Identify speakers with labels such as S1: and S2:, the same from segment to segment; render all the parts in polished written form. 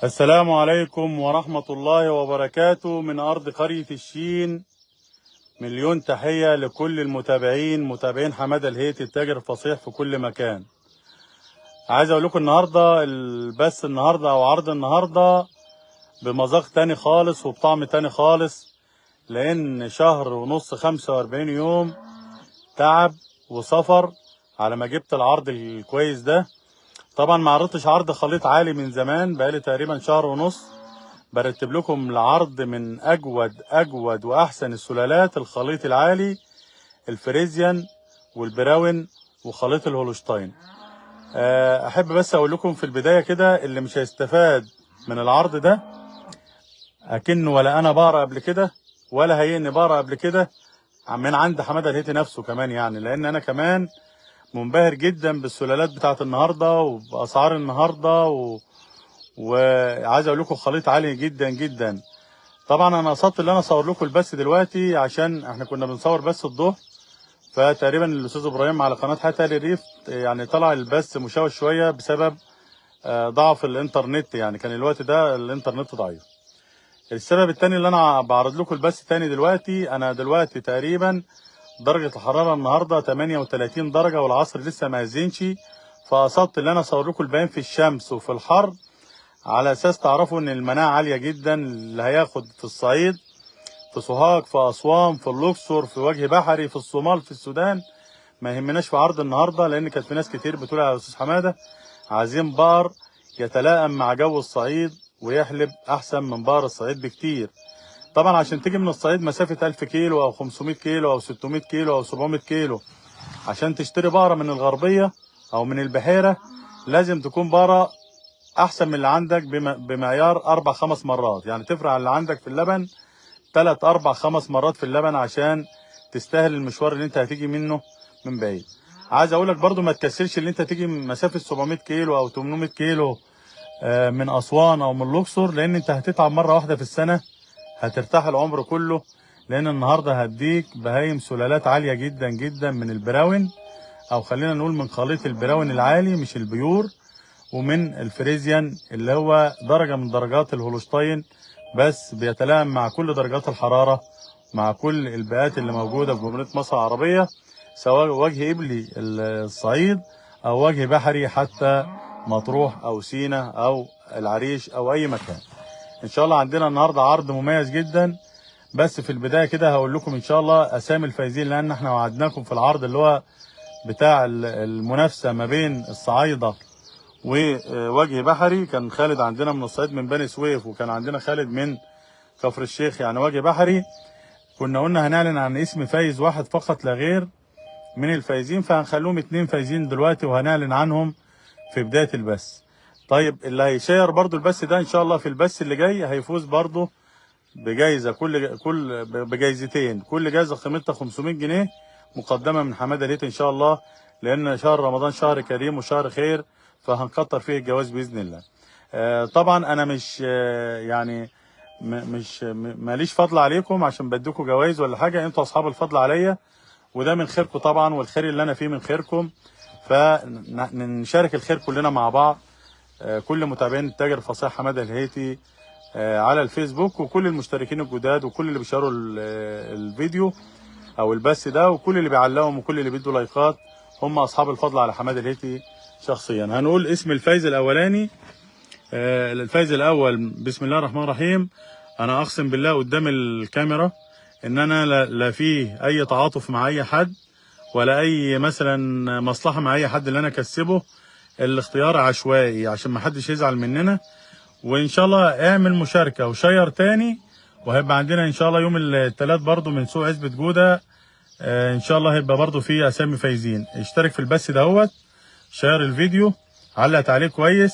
S1: السلام عليكم ورحمة الله وبركاته من أرض قرية الشين. مليون تحية لكل المتابعين، متابعين حمادة الهيتي التاجر الفصيح في كل مكان. عايز أقول لكم النهاردة النهاردة أو عرض النهاردة بمذاق تاني خالص وبطعم تاني خالص، لأن شهر ونص 45 يوم تعب وسفر على ما جبت العرض الكويس ده. طبعا ما عرضتش عرض خليط عالي من زمان، بقالي تقريبا شهر ونص برتب لكم العرض من اجود واحسن السلالات، الخليط العالي، الفريزيان والبراون وخليط الهولشتاين. احب بس اقول لكم في البدايه كده، اللي مش هيستفاد من العرض ده اكنه ولا انا بقرا قبل كده ولا هيئني بقرا قبل كده من عند حماده الهيتي نفسه كمان، يعني لان انا كمان منبهر جدا بالسلالات بتاعت النهارده وباسعار النهارده وعايز اقول لكم خليط عالي جدا جدا. طبعا انا قصدت ان انا اصور لكم البث دلوقتي عشان احنا كنا بنصور بث الظهر، فتقريبا الاستاذ ابراهيم على قناه حياه آل الريف يعني طلع البث مشوش شويه بسبب ضعف الانترنت، يعني كان الوقت ده الانترنت ضعيف. السبب الثاني اللي انا بعرض لكم البث تاني دلوقتي، انا دلوقتي تقريبا درجه الحراره النهارده 38 درجه والعصر لسه ما اذنش، فقصدت ان انا اصور لكم البيان في الشمس وفي الحر على اساس تعرفوا ان المناعه عاليه جدا. اللي هياخد في الصعيد، في سوهاج، في اسوان، في الاقصر، في وجه بحري، في الصومال، في السودان، ما يهمناش في عرض النهارده، لان كانت في ناس كتير بتقول يا استاذ حماده عايزين بقر يتلائم مع جو الصعيد ويحلب احسن من بقر الصعيد بكتير. طبعا عشان تيجي من الصعيد مسافه 1000 كيلو او 500 كيلو او 600 كيلو او 700 كيلو عشان تشتري بقره من الغربيه او من البحيره، لازم تكون بقره احسن من اللي عندك بمعيار 4-5 مرات، يعني تفرق عن اللي عندك في اللبن 3-4-5 مرات في اللبن عشان تستاهل المشوار اللي انت هتيجي منه من بعيد. عايز اقول لك برضو ما تكسلش اللي انت تيجي من مسافه 700 كيلو او 800 كيلو من اسوان او من الاقصر، لان انت هتتعب مره واحده في السنه، هترتاح العمر كله. لان النهارده هديك بهايم سلالات عاليه جدا جدا من البراون، او خلينا نقول من خليط البراون العالي مش البيور، ومن الفريزيان اللي هو درجة من درجات الهولشتاين، بس بيتلائم مع كل درجات الحرارة، مع كل البيئات اللي موجودة في جمهورية مصر العربية، سواء وجه إبلي الصعيد أو وجه بحري حتى مطروح أو سينا أو العريش أو أي مكان. إن شاء الله عندنا النهاردة عرض مميز جدا. بس في البداية كده هقول لكم إن شاء الله أسامي الفايزين، لأن احنا وعدناكم في العرض اللي هو بتاع المنافسة ما بين الصعايدة ووجه بحري. كان خالد عندنا من الصعيد من بني سويف، وكان عندنا خالد من كفر الشيخ يعني وجه بحري. كنا قلنا هنعلن عن اسم فايز واحد فقط لا غير من الفايزين، فهنخلوهم 2 فايزين دلوقتي وهنعلن عنهم في بداية البث. طيب اللي هيشير برضو البث ده ان شاء الله في البث اللي جاي هيفوز برضو بجايزة، بجايزتين، كل جايزة قيمتها 500 جنيه مقدمة من حمادة الهيتي ان شاء الله، لان شهر رمضان شهر كريم وشهر خير، فهنكتر فيه الجواز باذن الله. طبعا انا مش يعني مش ماليش فضل عليكم عشان بديكوا جوائز ولا حاجه، انتوا اصحاب الفضل عليا، وده من خيركم طبعا، والخير اللي انا فيه من خيركم، فنشارك الخير كلنا مع بعض. كل متابعين التاجر الفصيح حماده الهيتي على الفيسبوك، وكل المشتركين الجداد، وكل اللي بيشاروا الفيديو او البث ده، وكل اللي بيعلقهم، وكل اللي بيدوا لايكات، هم اصحاب الفضل على حماده الهيتي شخصيا. هنقول اسم الفايز الاولاني. الفايز الاول بسم الله الرحمن الرحيم. انا اقسم بالله قدام الكاميرا ان انا لا فيه اي تعاطف مع اي حد ولا اي مثلا مصلحه مع اي حد اللي انا اكسبه، الاختيار عشوائي عشان ما حدش يزعل مننا. وان شاء الله اعمل مشاركه وشير تاني، وهيبقى عندنا ان شاء الله يوم الثلاث برضو من سوق عزبة جوده ان شاء الله هيبقى برضو فيه اسامي فايزين. اشترك في البث دهوت، شير الفيديو، علق تعليق كويس،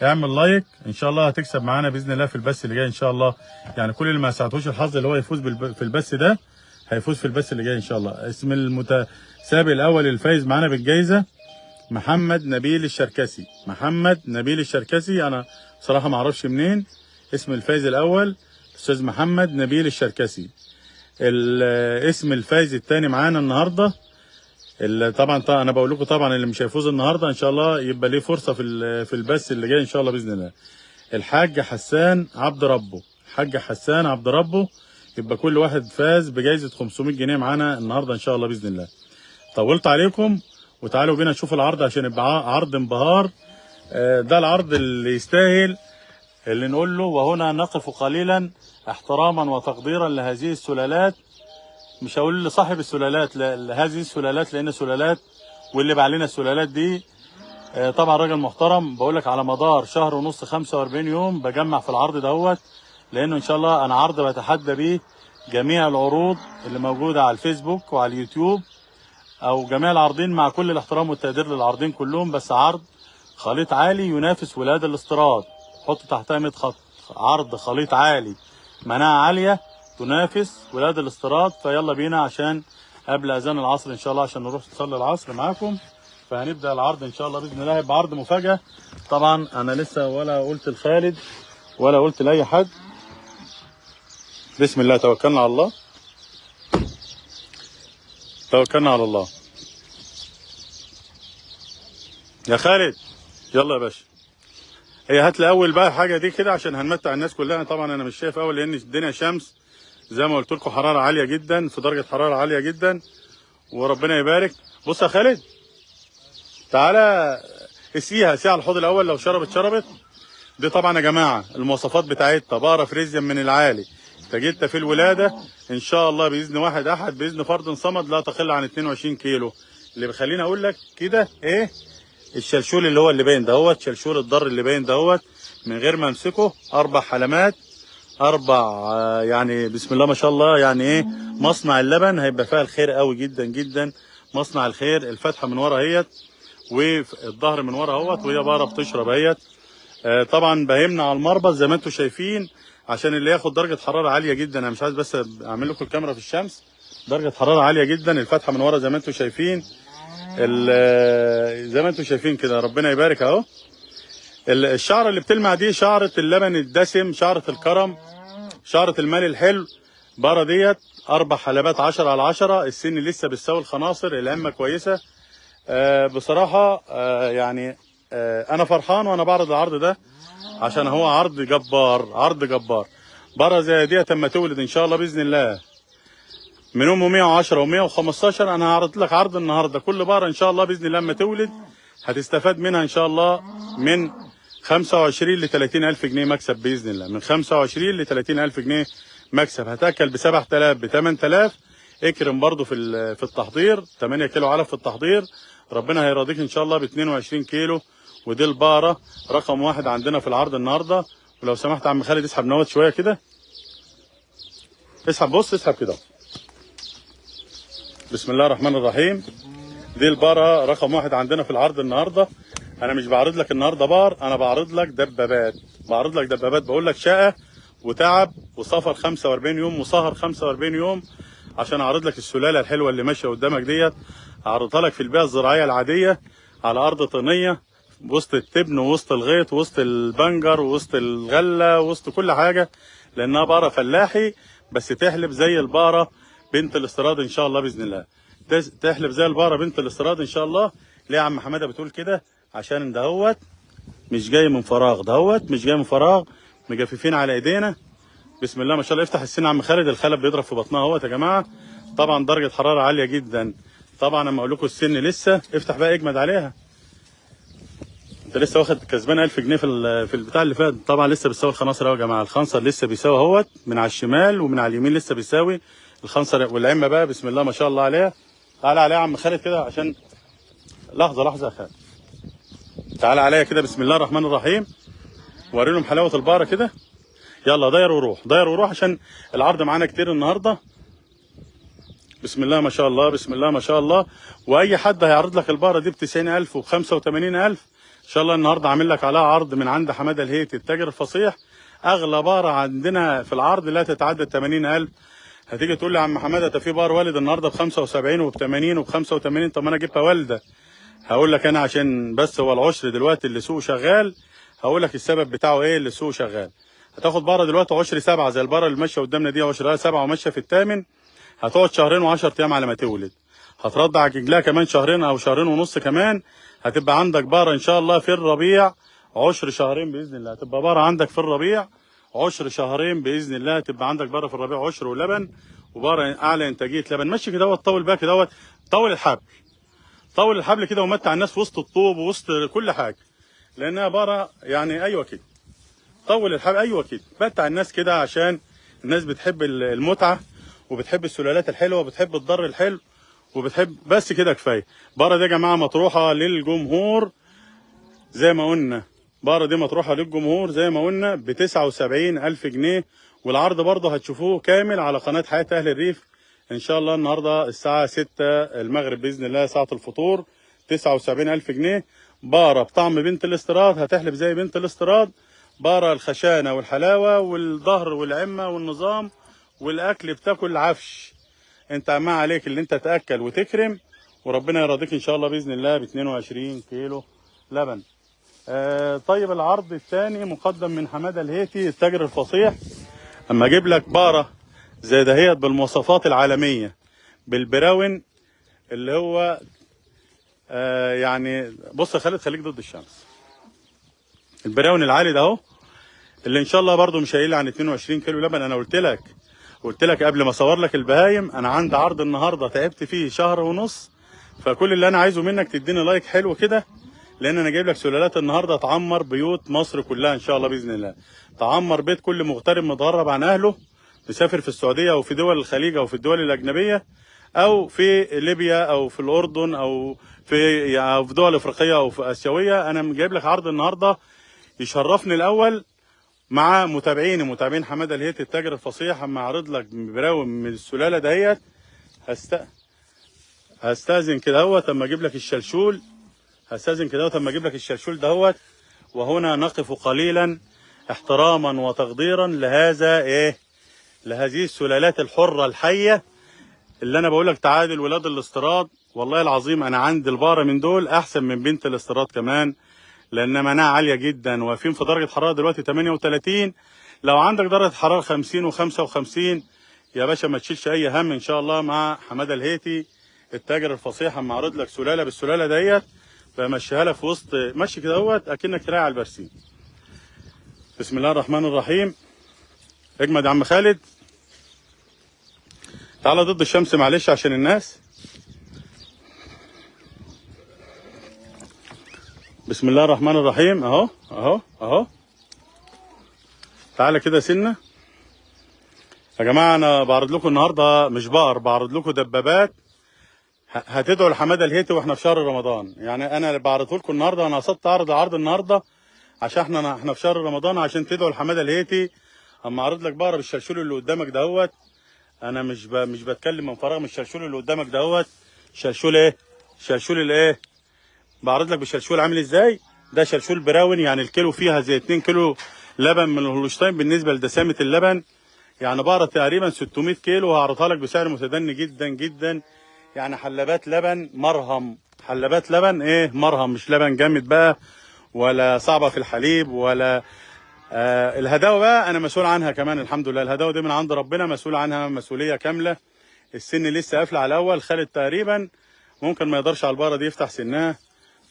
S1: اعمل لايك، ان شاء الله هتكسب معانا باذن الله في البث اللي جاي ان شاء الله. يعني كل اللي ما ساعدهوش الحظ اللي هو يفوز في البث ده هيفوز في البث اللي جاي ان شاء الله. اسم المتسابق الاول الفايز معانا بالجائزه محمد نبيل الشركسي. محمد نبيل الشركسي، انا بصراحه ما اعرفش منين. اسم الفايز الاول استاذ محمد نبيل الشركسي. اسم الفايز الثاني معانا النهارده، طبعا انا بقول لكم طبعا اللي مش هيفوز النهارده ان شاء الله يبقى ليه فرصه في البث اللي جاي ان شاء الله باذن الله. الحاج حسان عبد ربه، الحاج حسان عبد ربه. يبقى كل واحد فاز بجائزه 500 جنيه معانا النهارده ان شاء الله باذن الله. طولت عليكم، وتعالوا بينا نشوف العرض عشان يبقى عرض انبهار. ده العرض اللي يستاهل اللي نقول له. وهنا نقف قليلا احتراما وتقديرا لهذه السلالات، مش هقول لصاحب السلالات، لهذه السلالات، لان سلالات واللي بقى علينا السلالات دي. طبعا راجل محترم، بقول لك على مدار شهر ونص 45 يوم بجمع في العرض دوت، لانه ان شاء الله انا عرض بتحدى بيه جميع العروض اللي موجوده على الفيسبوك وعلى اليوتيوب، او جميع العارضين مع كل الاحترام والتقدير للعارضين كلهم. بس عرض خليط عالي ينافس ولاد الاستيراد، حط تحتها 100 خط. عرض خليط عالي، مناعه عاليه، تنافس ولاد الاستيراد. فيلا بينا عشان قبل اذان العصر ان شاء الله، عشان نروح نصلي العصر معاكم. فهنبدا العرض ان شاء الله باذن الله. هيبقى عرض مفاجاه. طبعا انا لسه ولا قلت لخالد ولا قلت لاي حد. بسم الله، توكلنا على الله، توكلنا على الله. يا خالد يلا يا باشا. هي هات لي اول بقى حاجه دي كده عشان هنمتع الناس كلها. طبعا انا مش شايف اول لان الدنيا شمس زي ما قلت لكم، حراره عاليه جدا، في درجه حراره عاليه جدا، وربنا يبارك. بص يا خالد، تعالى اسقيها على الحوض الاول. لو شربت دي طبعا يا جماعه المواصفات بتاعتها بقره فريزيان من العالي، تجدت في الولاده ان شاء الله باذن واحد احد، باذن فرد صمد لا تقل عن 22 كيلو. اللي بيخليني اقول لك كده ايه؟ الشلشول اللي هو اللي باين دهوت، شلشول الضر اللي باين دهوت من غير ما امسكه. 4 حلمات، 4 يعني بسم الله ما شاء الله. يعني ايه؟ مصنع اللبن هيبقى فيها الخير قوي جدا جدا، مصنع الخير. الفتحه من ورا اهيت، والظهر من ورا اهوت، وهي بقره بتشرب اهيت. طبعا بهمنا على المربى زي ما انتم شايفين، عشان اللي ياخد درجه حراره عاليه جدا. انا مش عايز بس اعمل لكم الكاميرا في الشمس. درجه حراره عاليه جدا، الفتحه من ورا زي ما انتم شايفين، زي ما انتم شايفين كده. ربنا يبارك اهو. الشعره اللي بتلمع دي شعره اللبن الدسم، شعره الكرم، شعره المال الحلو. بقره ديت 4 حلبات 10 على 10. السن لسه بتساوي الخناصر، العمه كويسه. بصراحه يعني انا فرحان وانا بعرض العرض ده، عشان هو عرض جبار، عرض جبار. بقره زي ديت اما تولد ان شاء الله باذن الله من امه 110 و115. انا هعرض لك عرض النهارده، كل بقره ان شاء الله باذن الله لما تولد هتستفاد منها ان شاء الله من 25 ل 30 الف جنيه مكسب باذن الله. من 25 ل 30 الف جنيه مكسب. هتاكل ب 7000 ب 8000. اكرم برضو في التحضير، 8 كيلو علف في التحضير. ربنا هيرضيك ان شاء الله ب 22 كيلو. ودي البقره رقم 1 عندنا في العرض النهارده. ولو سمحت يا عم خالد اسحب نوت شويه كده، اسحب. بص اسحب كده. بسم الله الرحمن الرحيم. دي البقره رقم 1 عندنا في العرض النهارده. انا مش بعرض لك النهارده بقر، انا بعرض لك دبابات، بعرض لك دبابات. بقول لك شقه وتعب وسفر 45 يوم وسهر 45 يوم عشان اعرض لك السلاله الحلوه اللي ماشيه قدامك ديت. اعرضها لك في البيئه الزراعيه العاديه على ارض طينيه، وسط التبن ووسط الغيط ووسط البنجر ووسط الغله ووسط كل حاجه، لانها بقره فلاحي بس تحلب زي البقره بنت الاستيراد ان شاء الله باذن الله. تحلب زي البقره بنت الاستيراد ان شاء الله. ليه يا عم حماده بتقول كده؟ عشان دهوت مش جاي من فراغ، دهوت مش جاي من فراغ، مجففين على ايدينا. بسم الله ما شاء الله. افتح السن يا عم خالد، الخلب بيضرب في بطنها اهوت يا جماعه. طبعا درجه حراره عاليه جدا. طبعا اما اقول لكم السن لسه، افتح بقى اجمد عليها. انت لسه واخد كسبان 1000 جنيه في البتاع اللي فات. طبعا لسه بيساوي الخناصر اهو يا جماعه. الخنصر لسه بيساوي اهوت من على الشمال ومن على اليمين لسه بيساوي الخنصر. والعمه بقى بسم الله ما شاء الله عليها. تعالى عليها يا عم خالد كده، عشان لحظه يا خالد. تعالى عليا كده. بسم الله الرحمن الرحيم. وري لهم حلاوه البقره كده. يلا داير وروح، داير وروح، عشان العرض معانا كتير النهارده. بسم الله ما شاء الله، بسم الله ما شاء الله. واي حد هيعرض لك البقره دي ب 90000 وب 85000 ان شاء الله. النهارده عامل لك عليها عرض من عند حماده الهيتي التاجر الفصيح. اغلى بقره عندنا في العرض لا تتعدى 80000. هتيجي تقول لي يا عم حماده ده في بقر والد النهارده ب 75 وب 80 وب 85. طب ما انا جبتها والده. هقول لك انا عشان بس هو العشر دلوقتي اللي سوق شغال. هقول لك السبب بتاعه ايه اللي سوق شغال. هتاخد بقره دلوقتي عشر 7 زي البقره اللي ماشيه قدامنا دي، عشرها 7 وماشيه في الثامن. هتقعد شهرين و10 ايام على ما تولد. هترضع ججلها كمان شهرين او شهرين ونص كمان. هتبقى عندك بقره ان شاء الله في الربيع عشر شهرين باذن الله تبقى بقره عندك في الربيع، عشر شهرين باذن الله تبقى عندك بقره في الربيع عشر ولبن، وبقره اعلى انتاجيه لبن. ماشي كده، طول بقى كده، طول الحبل، طول الحبل كده ومتع الناس في وسط الطوب ووسط كل حاجه، لانها بقره يعني. ايوه كده، طول الحبل، ايوه كده، متع الناس كده، عشان الناس بتحب المتعه وبتحب السلالات الحلوه وبتحب الضر الحلو وبتحب. بس كده كفايه. بقره دي يا جماعه مطروحه للجمهور زي ما قلنا، بقره دي مطروحه للجمهور زي ما قلنا ب 79,000 جنيه. والعرض برضه هتشوفوه كامل على قناه حياه اهل الريف ان شاء الله النهارده الساعه 6 المغرب باذن الله، ساعه الفطور. 79,000 جنيه. بقره بطعم بنت الاستيراد، هتحلب زي بنت الاستيراد. بقره الخشانه والحلاوه والظهر والعمه والنظام والاكل، بتاكل عفش. انت ما عليك اللي انت تاكل وتكرم، وربنا يرضيك ان شاء الله باذن الله ب 22 كيلو لبن. طيب العرض الثاني مقدم من حماده الهيتي التاجر الفصيح. اما اجيب لك بقره زي دهيت بالمواصفات العالميه، بالبراون اللي هو يعني بص يا خالد، خليك ضد الشمس. البراون العالي ده اهو، اللي ان شاء الله برده مش هيقل عن 22 كيلو لبن. انا قلت لك قبل ما اصور لك البهايم، انا عندي عرض النهارده تعبت فيه شهر ونص، فكل اللي انا عايزه منك تديني لايك حلو كده، لان انا جايب لك سلالات النهارده تعمر بيوت مصر كلها ان شاء الله باذن الله. تعمر بيت كل مغترب متغرب عن اهله، مسافر في السعوديه او في دول الخليج او في الدول الاجنبيه او في ليبيا او في الاردن او في دول افريقيه او في اسيويه. انا جايب لك عرض النهارده يشرفني الاول مع متابعين حماده الهيتي التاجر الفصيح. اما اعرض لك براوم من السلاله دهيت، هستاذن كده اهوت اما اجيب لك الشلشول، دهوت. وهنا نقف قليلا احتراما وتقديرا لهذه السلالات الحره الحيه، اللي انا بقول لك تعادل ولاد الاستيراد. والله العظيم انا عندي البقره من دول احسن من بنت الاستيراد كمان، لان مناعه عاليه جدا، واقفين في درجه حراره دلوقتي 38. لو عندك درجه حراره 50 و55 يا باشا ما تشيلش اي هم ان شاء الله مع حماده الهيتي التاجر الفصيح. اما اعرض لك سلاله بالسلاله ديت، بمشيها لك في وسط مشي كده اهوت اكنك راعي على البرسيم. بسم الله الرحمن الرحيم. اجمد يا عم خالد، تعالى ضد الشمس معلش عشان الناس. بسم الله الرحمن الرحيم. اهو اهو اهو، تعالى كده سنه يا جماعه. انا بعرض لكم النهارده مش بقر، بعرض لكم دبابات هتدعوا لحماده الهيتي واحنا في شهر رمضان. يعني انا اللي بعرضه لكم النهارده، انا قصدت اعرض عرض النهارده عشان احنا في شهر رمضان، عشان تدعوا لحماده الهيتي. اما اعرض لك بقره بالشلشول اللي قدامك دهوت، انا مش بتكلم من فراغ. من الشلشول اللي قدامك دهوت، شلشول ايه؟ شلشول الايه؟ بعرض لك بالشلشول عامل ازاي. ده شلشول براون، يعني الكيلو فيها زي 2 كيلو لبن من الهولشتاين بالنسبه لدسامه اللبن. يعني بقره تقريبا 600 كيلو، وهعرضها لك بسعر متدني جدا جدا. يعني حلبات لبن مرهم، حلبات لبن ايه مرهم، مش لبن جامد بقى ولا صعبه في الحليب ولا الهداوه بقى انا مسؤول عنها كمان الحمد لله. الهداوه دي من عند ربنا، مسؤول عنها مسؤوليه كامله. السن لسه قافله على الاول. خالد تقريبا ممكن ما يقدرش على البقره دي يفتح سنها،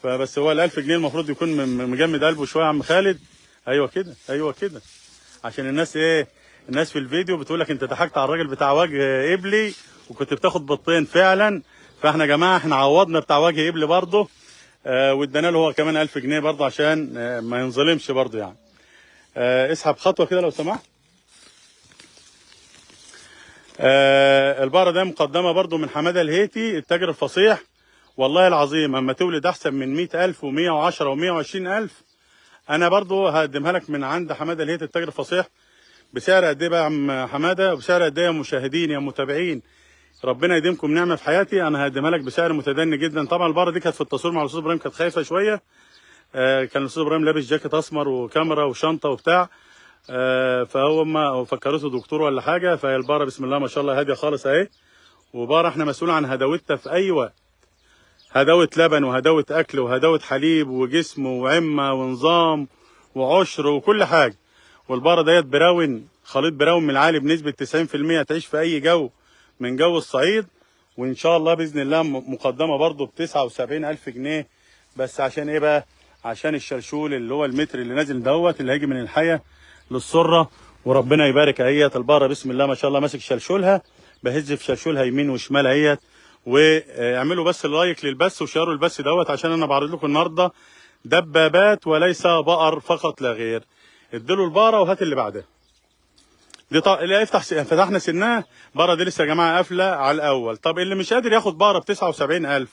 S1: فبس هو ال 1000 جنيه المفروض يكون مجمد قلبه شويه يا عم خالد. ايوه كده، ايوه كده، عشان الناس الناس في الفيديو بتقول لك انت ضحكت على الراجل بتاع وجه ابلي وكنت بتاخد بطين فعلا. فاحنا يا جماعه احنا عوضنا بتاع وجه ابلي برضه، وادانا له هو كمان 1000 جنيه برضه عشان ما ينظلمش برضه يعني. اسحب خطوه كده لو سمحت. البقره ده مقدمه برضه من حماده الهيتي التاجر الفصيح. والله العظيم اما تولد احسن من 100,000 و110 و120,000 انا برضه هقدمها لك من عند حماده الهيتي التاجر الفصيح. بسعر قد ايه بقى يا عم حماده؟ وبسعر قد ايه يا مشاهدين يا متابعين؟ ربنا يديمكم نعمه في حياتي. انا هقدمها لك بسعر متدني جدا. طبعا البقره دي كانت في التصوير مع الاستاذ ابراهيم كانت خايفه شويه. كان الاستاذ ابراهيم لابس جاكيت اسمر وكاميرا وشنطه وبتاع، فهو ما فكرته دكتور ولا حاجه. فهي البقره بسم الله ما شاء الله هاديه خالص اهي. وبقره احنا مسؤول عن هداوتها في اي وقت، هداوه لبن وهداوه اكل وهداوه حليب وجسم وعمه ونظام وعشر وكل حاجه. والبقره ديت براون، خليط براون من العالي بنسبه 90%، تعيش في اي جو من جو الصعيد. وان شاء الله باذن الله مقدمه برضه ب 79,000 جنيه. بس عشان ايه بقى؟ عشان الشلشول اللي هو المتر اللي نازل دوت اللي هيجي من الحيه للسره. وربنا يبارك اهيت البقره بسم الله ما شاء الله ماسك شلشولها، بهز في شلشولها يمين وشمال اهيت. واعملوا بس لايك للبث وشيروا البث دوت عشان انا بعرض لكم النهارده دبابات وليس بقر فقط لا غير. اديله البقره وهات اللي بعدها. دي لا فتحنا سنها بقره دي لسه يا جماعه قافله على الاول. طب اللي مش قادر ياخد بقره ب 79,000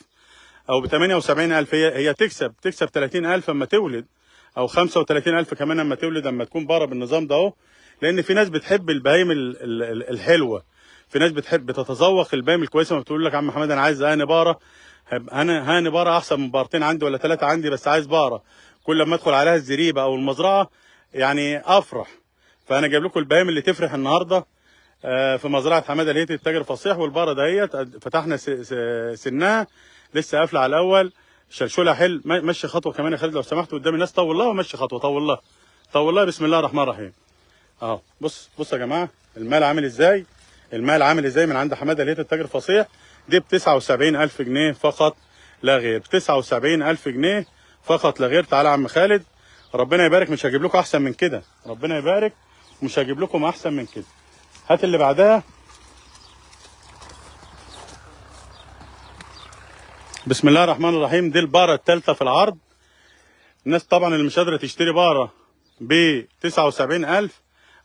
S1: او ب 78,000 هي تكسب 30,000 اما تولد، او 35,000 كمان اما تولد، اما تكون بقره بالنظام ده اهو. لان في ناس بتحب البهايم الحلوه، في ناس بتتذوق البهايم الكويسه. ما بتقول لك يا عم محمد انا عايز هاني بقره، هاني بقره احسن من بقرتين عندي ولا 3 عندي، بس عايز بقره كل لما ادخل عليها الزريبه او المزرعه يعني افرح. فانا جايب لكم البهايم اللي تفرح النهارده في مزرعه حماده الهيتي التاجر الفصيح. والبقره دهيت فتحنا سنها لسه قافله على الاول، شلشولها حل. مشي خطوه كمان يا خالد لو سمحت قدام الناس، طول لها ومشي خطوه، طول لها بسم الله الرحمن الرحيم اهو. بص يا جماعه المال عامل ازاي، المال عامل ازاي من عند حماده الهيتي التاجر الفصيح. دي ب 79,000 جنيه فقط لا غير، ب 79,000 جنيه فقط لا غير. تعالى يا عم خالد ربنا يبارك، مش هجيب لكم احسن من كده، ربنا يبارك ومش هجيب لكم احسن من كده. هات اللي بعدها بسم الله الرحمن الرحيم. دي البقره الثالثه في العرض. الناس طبعا اللي مش قادره تشتري بقره ب 79,000،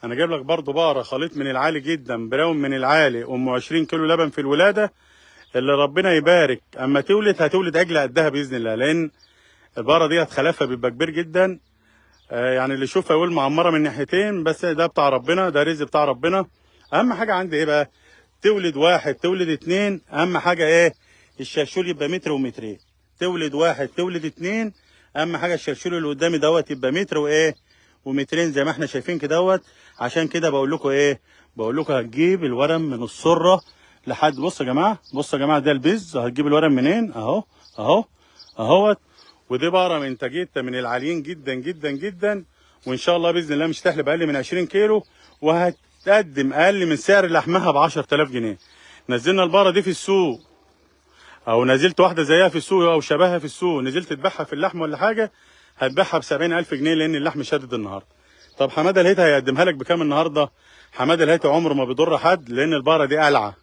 S1: انا جايب لك برضو بقره خليط من العالي جدا، براون من العالي، 20 كيلو لبن في الولاده، اللي ربنا يبارك اما تولد هتولد عجله قدها باذن الله. لان البقره دي خلافها بيبقى كبير جدا، يعني اللي يشوفها يقول معمره من ناحيتين، بس ده بتاع ربنا، ده رزق بتاع ربنا. اهم حاجه عندي ايه بقى؟ تولد 1 تولد 2. اهم حاجه ايه؟ الشلشول يبقى متر ومترين. تولد 1 تولد 2. اهم حاجه الشلشول اللي قدامي دوت يبقى متر وايه ومترين زي ما احنا شايفين كده دوت. عشان كده بقول لكم ايه؟ بقول لكم هتجيب الورم من السره لحد، بصوا يا جماعه، بصوا يا جماعه ده البز، هتجيب الورم منين؟ اهو اهوت. ودي بقره من انتاجيتها من العاليين جدا جدا جدا، وان شاء الله باذن الله مش تحلب اقل من 20 كيلو، وهتقدم اقل من سعر لحمها ب 10,000 جنيه. نزلنا البقره دي في السوق، او نزلت واحده زيها في السوق او شبهها في السوق، نزلت تذبحها في اللحم ولا حاجه، هتبيعها ب 70,000 جنيه لان اللحم شادد النهارده. طب حماده الهيتي هيقدمها لك بكام النهارده؟ حماده الهيتي عمره ما بيضر حد، لان البقره دي قلعه.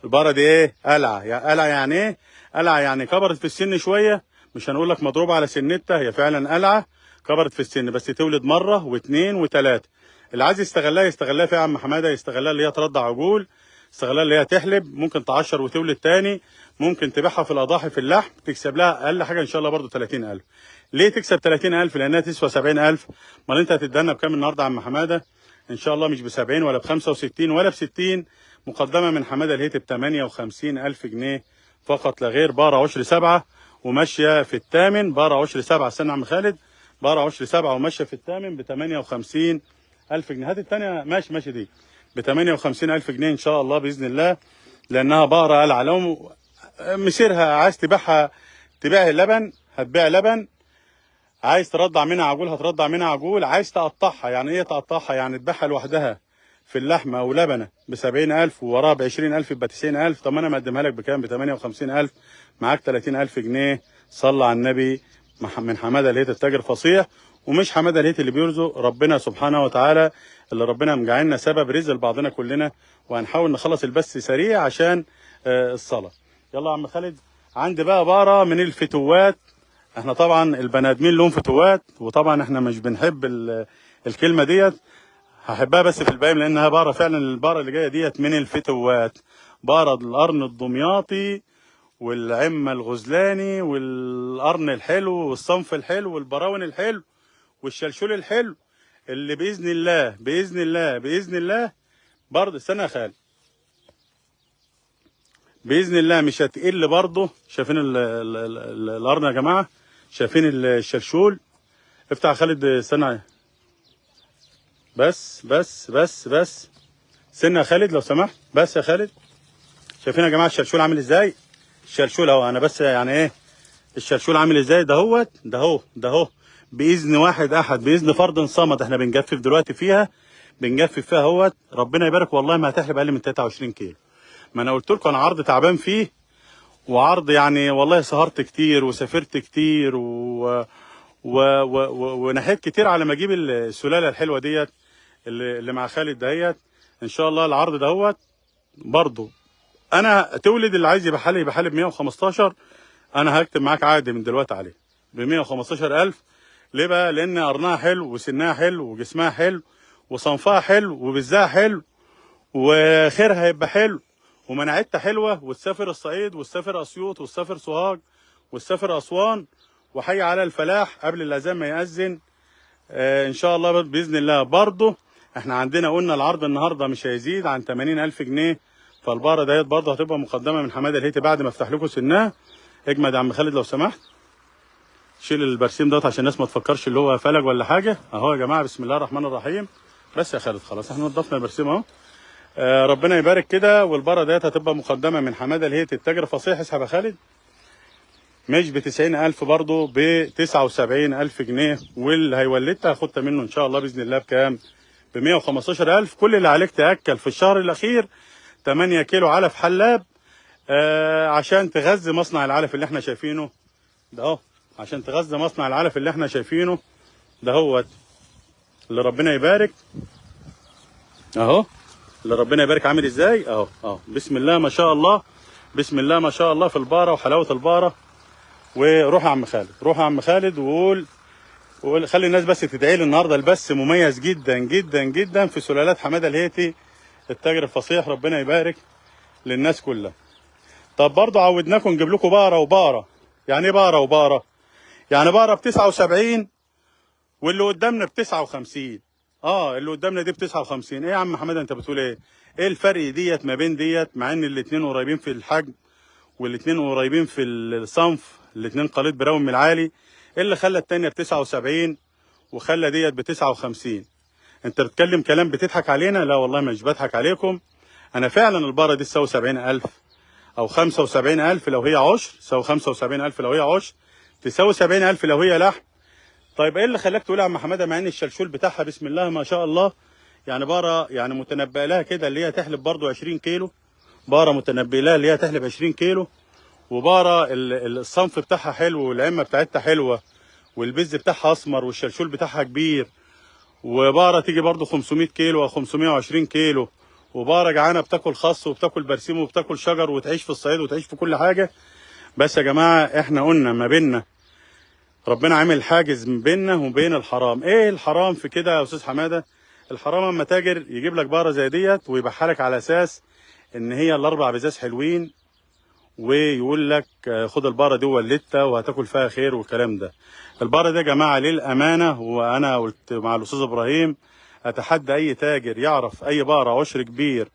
S1: البقره دي ايه؟ قلعه. قلعه يعني ايه؟ قلعه يعني كبرت في السن شويه، مش هنقول لك مضروبه على سنتها، هي فعلا قلعه كبرت في السن، بس تولد مره واثنين وثلاثه. اللي عايز يستغلها فيها يا عم حماده، يستغلها اللي هي ترضع عجول، يستغلها اللي هي تحلب، ممكن تعشر وتولد تاني، ممكن تبيعها في الاضاحي في اللحم تكسب لها اقل حاجه ان شاء الله برضو 30,000. ليه تكسب 30,000؟ لانها تسوى 70,000. امال انت هتدينا بكام النهارده يا عم حماده؟ ان شاء الله مش ب 70 ولا ب 65 ولا ب 60، مقدمه من حماده الهيتي ب 58,000 جنيه فقط لا غير. بقره عشر 7 وماشيه في الثامن، بقره عشر 7. استنى يا عم خالد، بقره عشر 7 وماشيه في الثامن ب 58,000 جنيه. هات الثانيه ماشي دي ب 58,000 جنيه ان شاء الله باذن الله، لانها بقره قلعه. لو مسيرها عايز تبيعها تبيع اللبن هتبيع لبن، عايز ترضع منها عجول هترضع منها عجول، عايز تقطعها يعني ايه تقطعها؟ يعني تبيعها لوحدها في اللحمه او لبنه ب 70,000 ووراها ب 20,000 يبقى 90,000. طب انا مقدمها لك بكام؟ ب 58,000. معاك 30,000 جنيه. صلى على النبي. من حماده الهيتي التاجر فصيح. ومش حماده الهيتي اللي بيرزق، ربنا سبحانه وتعالى اللي ربنا مجعلنا سبب رزق لبعضنا كلنا. وهنحاول نخلص البث سريع عشان الصلاه. يلا يا عم خالد. عندي بقى بقره من الفتوات. احنا طبعا البني ادمين لهم فتوات، وطبعا احنا مش بنحب الكلمه ديت، هحبها بس في الباقي لانها بقره فعلا. البقره اللي جايه ديت من الفتوات، بقره القرن الدمياطي والعمه الغزلاني والقرن الحلو والصنف الحلو والبراون الحلو والشلشول الحلو، اللي باذن الله برضه. استنى يا خالد، باذن الله مش هتقل برضه. شايفين القرن يا جماعه؟ شايفين الشلشول؟ افتح يا خالد. استنى بس سنة يا خالد لو سمحت. بس يا خالد، شايفين يا جماعه الشلشول عامل ازاي؟ الشلشول اهو. انا بس يعني ايه الشلشول عامل ازاي؟ ده هو باذن واحد احد، باذن فرد صمد. احنا بنجفف دلوقتي فيها، بنجفف فيها اهوت. ربنا يبارك. والله ما هتحلب اقل من 23 كيلو. ما انا قلت لكم انا عرض تعبان فيه، وعرض يعني والله سهرت كتير وسافرت كتير ونحيت كتير على ما اجيب السلاله الحلوه ديت اللي مع خالد دهيت. ان شاء الله العرض دهوت برضو انا تولد اللي عايز يبقى حالي ب 115. انا هكتب معاك عقد من دلوقتي عليه ب 115,000. ليه بقى؟ لان قرنها حلو وسنها حلو وجسمها حلو وصنفها حلو وبزها حلو وخيرها هيبقى حلو ومناعتها حلوه، وتسافر الصعيد وتسافر اسيوط وتسافر سوهاج وتسافر اسوان. وحي على الفلاح قبل الاذان ما يأذن. ان شاء الله باذن الله. برضه احنا عندنا قلنا العرض النهارده مش هيزيد عن 80,000 جنيه. فالبقره ديت برضه هتبقى مقدمه من حماده الهيتي بعد ما افتح لكم سنها. اجمد يا عم خالد لو سمحت. شيل البرسيم دوت عشان الناس ما تفكرش اللي هو فلج ولا حاجه. اهو يا جماعه بسم الله الرحمن الرحيم. بس يا خالد خلاص احنا نضفنا البرسيم اهو. ربنا يبارك كده. والبقره ديت هتبقى مقدمه من حماده الهيتي التاجر فصيح. اسحب يا خالد. مش ب 90,000 برضه ب 79,000 جنيه. واللي هيولدها هاخدها منه ان شاء الله باذن الله بكام؟ ب 115,000. كل اللي عليك تاكل في الشهر الاخير 8 كيلو علف حلاب عشان تغذي مصنع العلف اللي احنا شايفينه ده اهو. عشان تغذي مصنع العلف اللي احنا شايفينه ده هو اللي ربنا يبارك اهو. اللي ربنا يبارك عامل ازاي اهو. بسم الله ما شاء الله. بسم الله ما شاء الله في البقره وحلاوه البقره. وروح يا عم خالد، روح يا عم خالد وقول خلي الناس بس تدعي لي. النهارده البث مميز جدا جدا جدا في سلالات حماده الهيتي التاجر الفصيح. ربنا يبارك للناس كلها. طب برضه عودناكم نجيب لكم بقره وبقره. يعني ايه بقره وبقره؟ يعني بقره ب 79 واللي قدامنا ب 59. اللي قدامنا دي ب 59. ايه يا عم حماده انت بتقول ايه؟ ايه الفرق ديت ما بين ديت مع ان الاتنين قريبين في الحجم والاتنين قريبين في الصنف، الاتنين قليط براون من العالي. ايه اللي خلى التانية ب 79 وخلى ديت ب 59؟ انت بتتكلم كلام بتضحك علينا؟ لا والله مش بضحك عليكم. انا فعلا البقره دي تساوي 70,000 او 75,000 لو هي عشر، تساوي 75,000 لو هي عشر، تساوي 70,000 لو هي لحم. طيب ايه اللي خلاك تقول يا عم حماده مع ان الشلشول بتاعها بسم الله ما شاء الله يعني بقره يعني متنبأ لها كده اللي هي تحلب برضو 20 كيلو. بقره متنبأ لها اللي هي تحلب 20 كيلو. وبقره الصنف بتاعها حلو والعمه بتاعتها حلوه والبز بتاعها اسمر والشلشول بتاعها كبير. وبقره تيجي برضو 500 كيلو او 520 كيلو. وبقره جعانه بتاكل خس وبتاكل برسيم وبتاكل شجر وتعيش في الصعيد وتعيش في كل حاجه. بس يا جماعه احنا قلنا ما بيننا ربنا عامل حاجز ما بيننا وبين الحرام. ايه الحرام في كده يا استاذ حماده؟ الحرام اما تاجر يجيب لك بقره زي ديت ويبيعها لك على اساس ان هي الاربع بزاز حلوين ويقول لك خد البقره دي ولدتها وهتاكل فيها خير والكلام ده. البقره دي يا جماعه للامانه، وانا قلت مع الاستاذ ابراهيم اتحدى اي تاجر يعرف اي بقره عشر كبير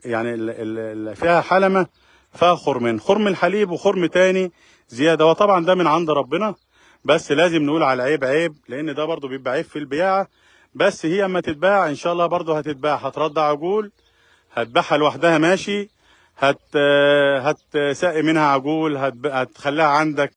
S1: يعني اللي فيها حلمه فيها خرم الحليب وخرم تاني زياده. وطبعا ده من عند ربنا، بس لازم نقول على عيب عيب لان ده برضو بيبقى عيب في البياعه. بس هي اما تتباع ان شاء الله برضو هتتباع، هترضع عجول، هتبيعها لوحدها ماشي، هتسقي منها عجول، هتخليها عندك